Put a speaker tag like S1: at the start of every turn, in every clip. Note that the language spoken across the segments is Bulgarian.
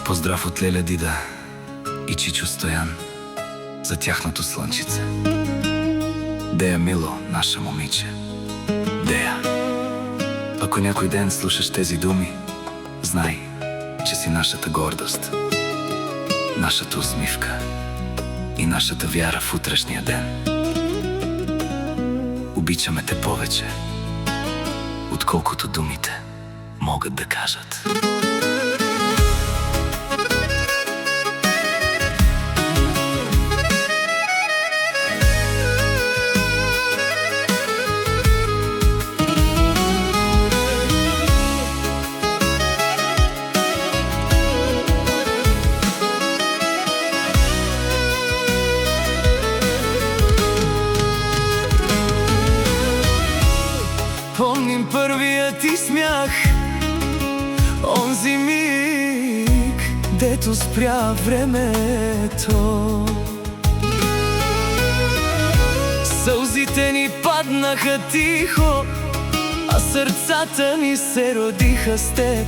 S1: Поздрав от Леля Дида и Чичо Стоян за тяхното слънчице. Дея, мило, наша момиче, Дея. Ако някой ден слушаш тези думи, знай, че си нашата гордост, нашата усмивка и нашата вяра в утрешния ден. Обичаме те повече, отколкото думите могат да кажат.
S2: Помним първият ти смях, онзи миг, дето спря времето. Сълзите ни паднаха тихо, а сърцата ни се родиха с теб,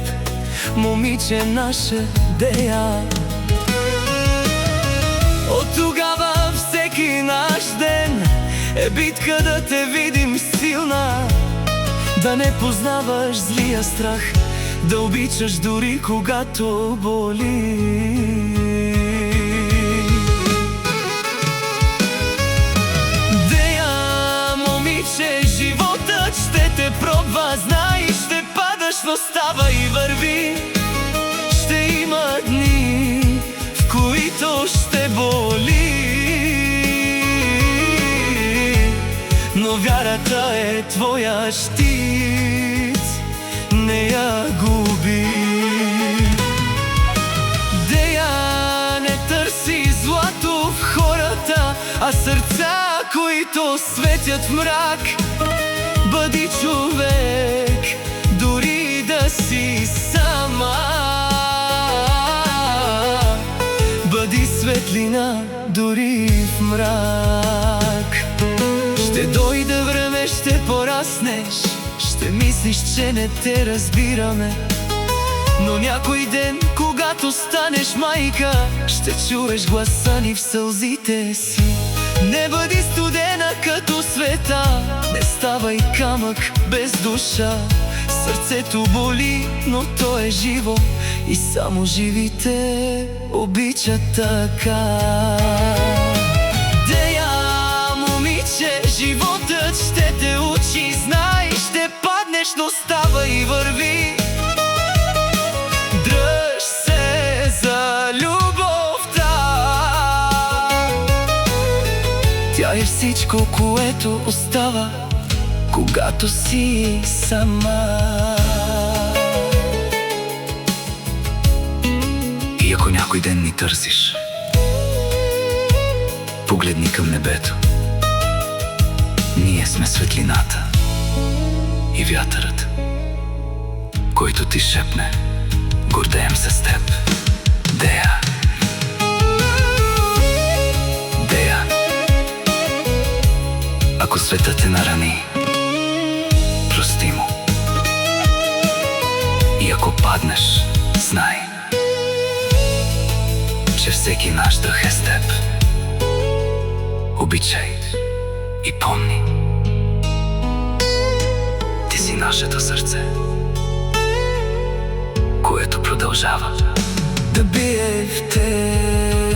S2: момиче наша Дея. От тогава всеки наш ден е битка да те видим силна, да не познаваш злия страх, да обичаш дори когато боли. Дея, момиче, животът ще те пробва, знай, ще падаш, но става и върви. Ще има дни, в които ще боли, но вярата е твоя щит, не я губи. Дея, не търси злато в хората, а сърца, които светят в мрак. Бъди човек, дори да си сама. Бъди светлина, дори в мрак. Ще дойде време, ще пораснеш, ще мислиш, че не те разбираме, но някой ден, когато станеш майка, ще чуеш гласа ни в сълзите си. Не бъди студена като света, не ставай камък без душа. Сърцето боли, но то е живо и само живите обичат така. Животът ще те учи, знай, ще паднеш, но става и върви. Дръж се за любовта, тя е всичко, което остава, когато си сама.
S1: И ако някой ден ни търсиш, погледни към небето. Ние сме светлината и вятърът, който ти шепне: гордеем се с теб, Дея. Дея, ако светът те нарани, прости му. И ако паднеш, знай, че всеки наш дъх е с теб. Обичай и помни, ти си нашето сърце, което продължава
S2: да бие в теб.